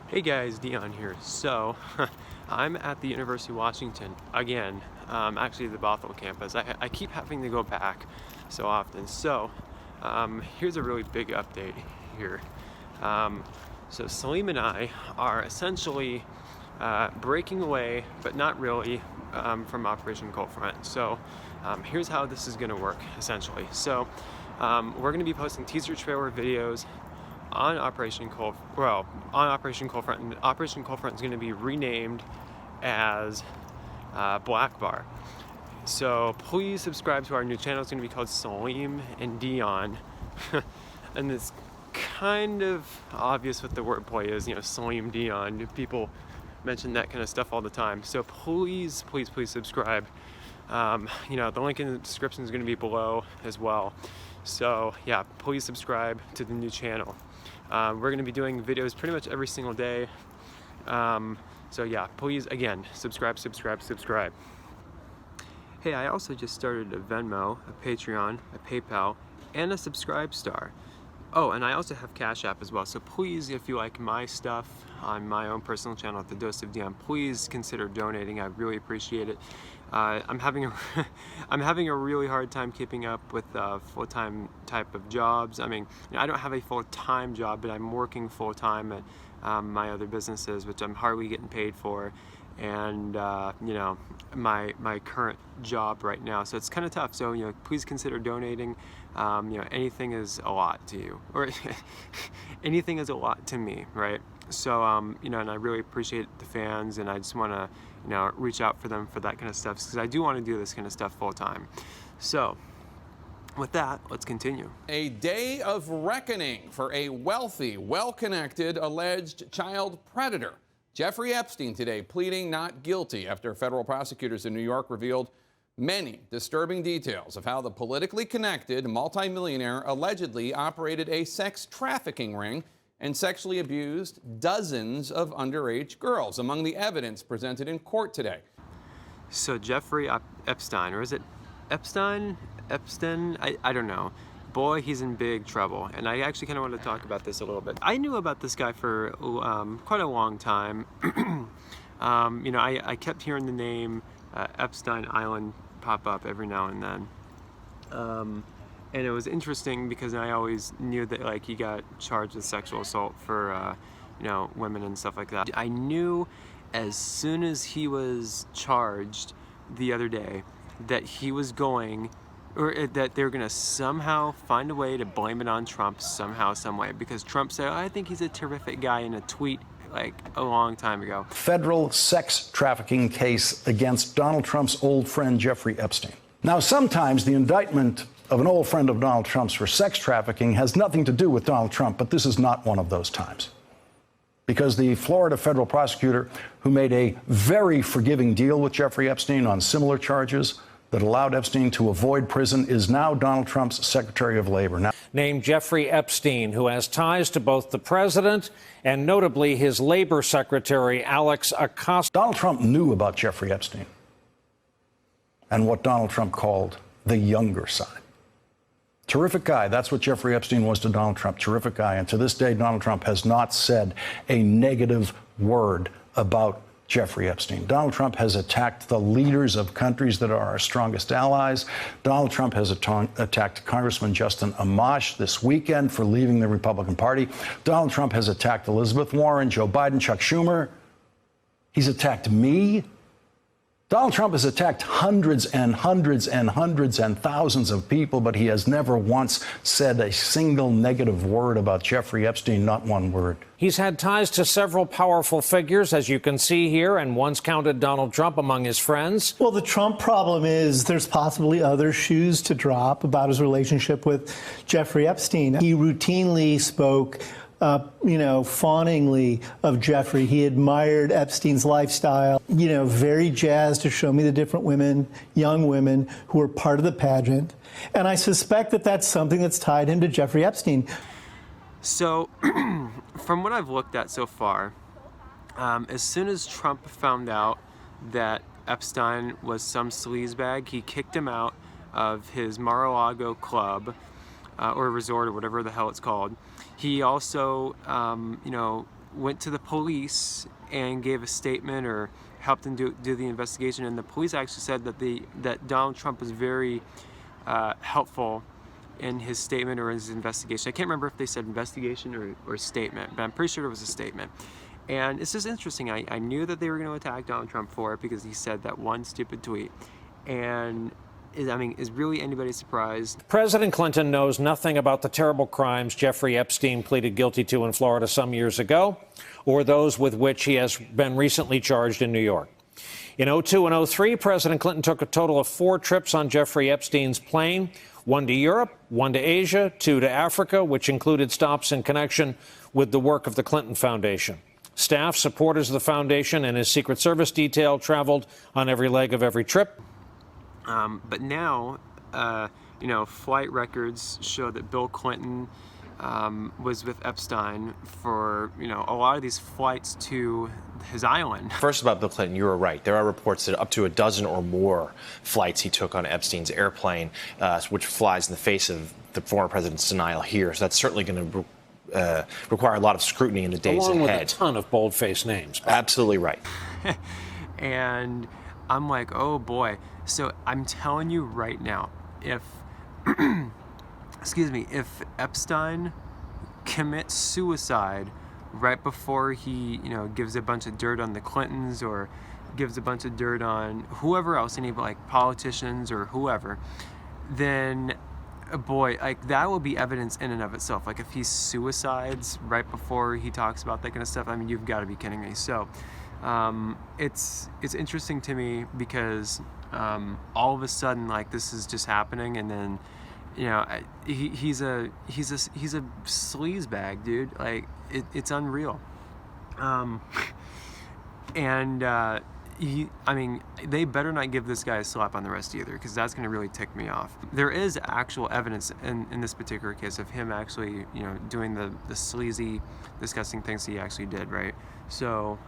Hey guys, Dion here. So, I'm at the University of Washington again, actually the Bothell campus. I keep having to go back so often. So, here's a really big update here. So Salim and I are essentially breaking away, but not really, from Operation Cold Front. So, here's how this is going to work, essentially. So, we're going to be posting teaser trailer videos on Operation Cold Front, and Operation Cold Front is going to be renamed as Black Bar. So please subscribe to our new channel. It's going to be called Salim and Dion, and it's kind of obvious what the wordplay is. You know, Salim Dion. People mention that kind of stuff all the time. So please subscribe. You know, the link in the description is going to be below as well. So yeah, please subscribe to the new channel. We're going to be doing videos pretty much every single day. So yeah, please, again, subscribe. Hey, I also just started a Venmo, a Patreon, a PayPal, and a Subscribe Star. Oh, and I also have Cash App as well. So please, if you like my stuff on my own personal channel at the DoseOfDion, please consider donating. I really appreciate it. I'm having a really hard time keeping up with full-time type of jobs. I mean, you know, I don't have a full-time job, but I'm working full-time at my other businesses, which I'm hardly getting paid for, and you know, my current job right now. So it's kind of tough. So, you know, please consider donating. You know, anything is a lot to you, or anything is a lot to me, right? So, you know, and I really appreciate the fans, and I just want to, you know, reach out for them for that kind of stuff, because I do want to do this kind of stuff full time. So, with that, let's continue. A day of reckoning for a wealthy, well-connected, alleged child predator. Jeffrey Epstein today pleading not guilty after federal prosecutors in New York revealed many disturbing details of how the politically connected multimillionaire allegedly operated a sex trafficking ring and sexually abused dozens of underage girls, among the evidence presented in court today. So Jeffrey Epstein, or is it Epstein? I don't know. Boy, he's in big trouble, and I actually kind of want to talk about this a little bit. I knew about this guy for quite a long time. You know, I kept hearing the name Epstein Island pop up every now and then. And it was interesting because I always knew that, like, he got charged with sexual assault for, you know, women and stuff like that. I knew as soon as he was charged the other day that he was going, or that they were going to somehow find a way to blame it on Trump somehow, some way. Because Trump said, I think he's a terrific guy in a tweet like a long time ago. Federal sex trafficking case against Donald Trump's old friend, Jeffrey Epstein. Now, sometimes the indictment of an old friend of Donald Trump's for sex trafficking has nothing to do with Donald Trump, but this is not one of those times. Because the Florida federal prosecutor, who made a very forgiving deal with Jeffrey Epstein on similar charges that allowed Epstein to avoid prison, is now Donald Trump's Secretary of Labor. Now, named Jeffrey Epstein, who has ties to both the president and notably his labor secretary, Alex Acosta. Donald Trump knew about Jeffrey Epstein and what Donald Trump called the younger side. Terrific guy. That's what Jeffrey Epstein was to Donald Trump. Terrific guy. And to this day, Donald Trump has not said a negative word about Jeffrey Epstein. Donald Trump has attacked the leaders of countries that are our strongest allies. Donald Trump has attacked Congressman Justin Amash this weekend for leaving the Republican Party. Donald Trump has attacked Elizabeth Warren, Joe Biden, Chuck Schumer. He's attacked me. Donald Trump has attacked hundreds and hundreds and hundreds and thousands of people, but he has never once said a single negative word about Jeffrey Epstein, not one word. He's had ties to several powerful figures, as you can see here, and once counted Donald Trump among his friends. Well, the Trump problem is there's possibly other shoes to drop about his relationship with Jeffrey Epstein. He routinely spoke fawningly of Jeffrey. He admired Epstein's lifestyle, very jazzed to show me the different women, young women who were part of the pageant. And I suspect that that's something that's tied him to Jeffrey Epstein. So, from what I've looked at so far, as soon as Trump found out that Epstein was some sleazebag, he kicked him out of his Mar-a-Lago club, or resort, or whatever the hell it's called. He also, went to the police and gave a statement or helped them do the investigation, and the police actually said that Donald Trump was very helpful in his statement or his investigation. I can't remember if they said investigation or statement, but I'm pretty sure it was a statement. And it's just interesting. I knew that they were going to attack Donald Trump for it because he said that one stupid tweet. And is really anybody surprised? President Clinton knows nothing about the terrible crimes Jeffrey Epstein pleaded guilty to in Florida some years ago, or those with which he has been recently charged in New York. In 2002 and 2003, President Clinton took a total of 4 trips on Jeffrey Epstein's plane, 1 to Europe, 1 to Asia, 2 to Africa, which included stops in connection with the work of the Clinton Foundation. Staff, supporters of the foundation, and his Secret Service detail traveled on every leg of every trip. But now, flight records show that Bill Clinton was with Epstein for, a lot of these flights to his island. First, about Bill Clinton, you were right. There are reports that up to a dozen or more flights he took on Epstein's airplane, which flies in the face of the former president's denial here. So that's certainly going to require a lot of scrutiny in the days ahead. Along with a ton of bold-faced names. Absolutely right. And I'm like, oh boy. So I'm telling you right now, if if Epstein commits suicide right before he, gives a bunch of dirt on the Clintons or gives a bunch of dirt on whoever else, any like politicians or whoever, then boy, like that will be evidence in and of itself. Like if he suicides right before he talks about that kind of stuff, you've got to be kidding me. So it's interesting to me because all of a sudden, like this is just happening, and then he's a sleaze bag, dude. Like it's unreal. They better not give this guy a slap on the wrist either, because that's going to really tick me off. There is actual evidence in this particular case of him actually, doing the sleazy, disgusting things he actually did, right? So,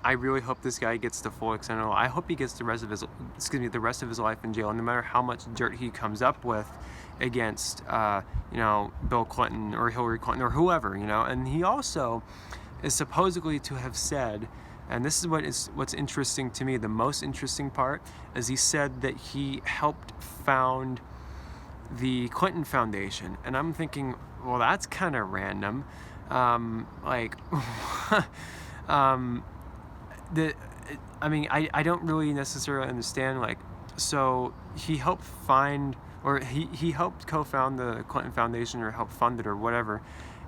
I really hope this guy gets the full extent of it. I hope he gets the rest of his life in jail, and no matter how much dirt he comes up with against, Bill Clinton or Hillary Clinton or whoever, And he also is supposedly to have said, and this is what's interesting to me, the most interesting part, is he said that he helped found the Clinton Foundation. And I'm thinking, well, that's kind of random. I don't really necessarily understand, so he helped find, or he helped co-found the Clinton Foundation or help fund it or whatever,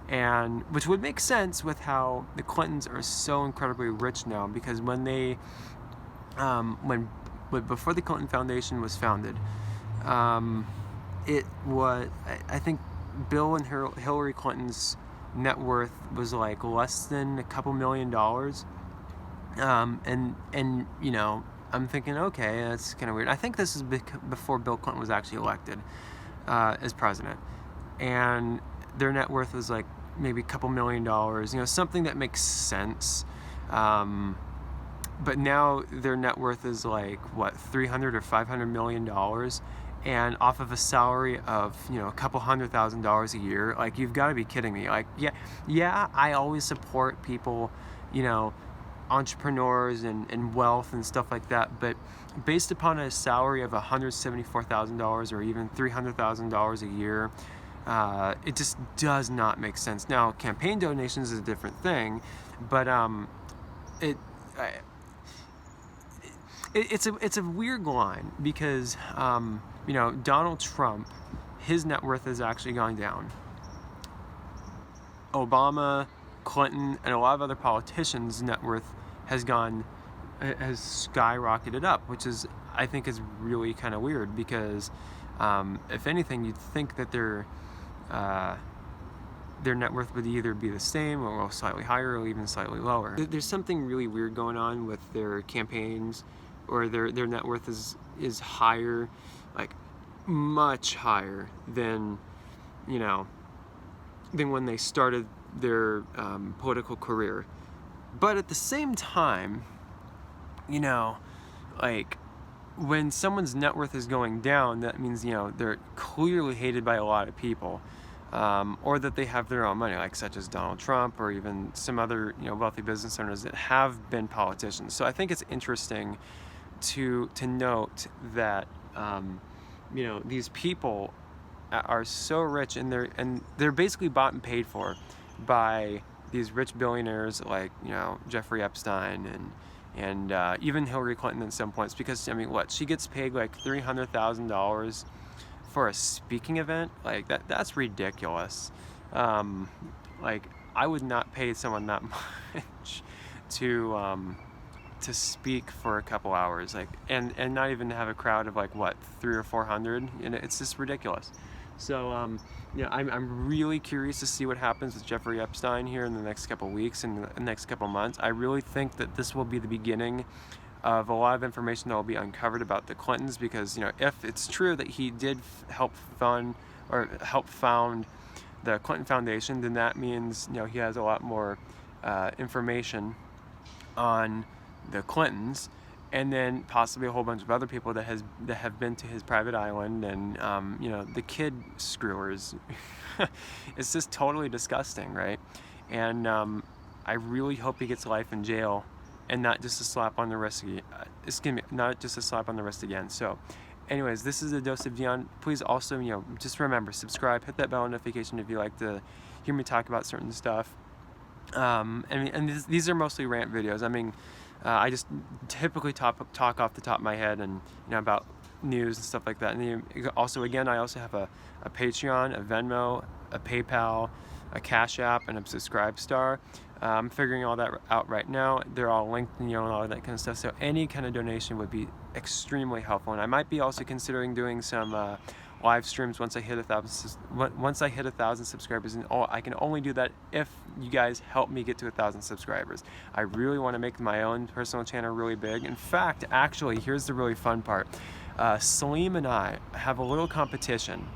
and which would make sense with how the Clintons are so incredibly rich now, because when they before the Clinton Foundation was founded, it was, I think Bill and Hillary Clinton's net worth was like less than a couple $1 million. I'm thinking, okay, that's kind of weird. I think this is before Bill Clinton was actually elected as president, and their net worth was like maybe a couple $1 million, something that makes sense. But now their net worth is like what, $300 or $500 million, and off of a salary of a couple $100,000 a year. Like, you've got to be kidding me. Like, yeah, I always support people, entrepreneurs and wealth and stuff like that, but based upon a salary of $174,000 or even $300,000 a year, it just does not make sense. Now, campaign donations is a different thing, but it's a weird line, because Donald Trump, his net worth has actually gone down. Obama, Clinton, and a lot of other politicians' net worth has skyrocketed up, which I think is really kind of weird, because if anything, you'd think that their net worth would either be the same or slightly higher or even slightly lower. There's something really weird going on with their campaigns, or their net worth is higher, like much higher than than when they started their political career. But at the same time, when someone's net worth is going down, that means they're clearly hated by a lot of people. or that they have their own money, like such as Donald Trump or even some other wealthy business owners that have been politicians. So I think it's interesting to note that these people are so rich, and they're basically bought and paid for by these rich billionaires like Jeffrey Epstein and even Hillary Clinton at some points, because she gets paid like $300,000 for a speaking event. Like that's ridiculous. Like I would not pay someone that much to speak for a couple hours, like and not even have a crowd of like what, 300 or 400. It's just ridiculous. So I'm really curious to see what happens with Jeffrey Epstein here in the next couple weeks and the next couple months. I really think that this will be the beginning of a lot of information that will be uncovered about the Clintons, because if it's true that he did help found the Clinton Foundation, then that means he has a lot more information on the Clintons, and then possibly a whole bunch of other people that have been to his private island, and the kid screwers. It's just totally disgusting, right? And I really hope he gets life in jail, and not just a slap on the wrist again. Not just a slap on the wrist again. So, anyways, this is a Dose of Dion. Please also, just remember, subscribe, hit that bell notification if you like to hear me talk about certain stuff. These are mostly rant videos. I just typically talk off the top of my head, and about news and stuff like that. And then also, again, I also have a Patreon, a Venmo, a PayPal, a Cash App, and a Subscribe Star. I'm figuring all that out right now. They're all linked, and all that kind of stuff. So any kind of donation would be extremely helpful. And I might be also considering doing some live streams once I hit 1,000 subscribers, and I can only do that if you guys help me get to 1,000 subscribers. I really want to make my own personal channel really big. In fact, actually, here's the really fun part. Salim and I have a little competition.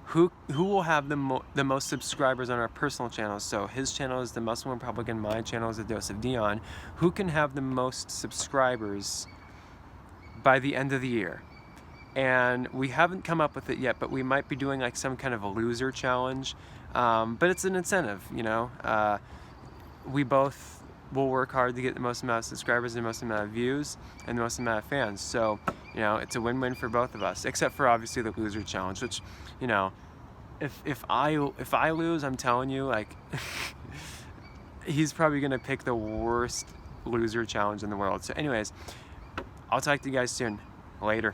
Who will have the most subscribers on our personal channels? So his channel is the Muslim Republican, my channel is the Dose of Dion. Who can have the most subscribers by the end of the year? And we haven't come up with it yet, but we might be doing like some kind of a loser challenge. But it's an incentive, we both will work hard to get the most amount of subscribers, the most amount of views, and the most amount of fans. So, it's a win-win for both of us, except for obviously the loser challenge, which, if I lose, I'm telling you, like, he's probably gonna pick the worst loser challenge in the world. So anyways, I'll talk to you guys soon. Later.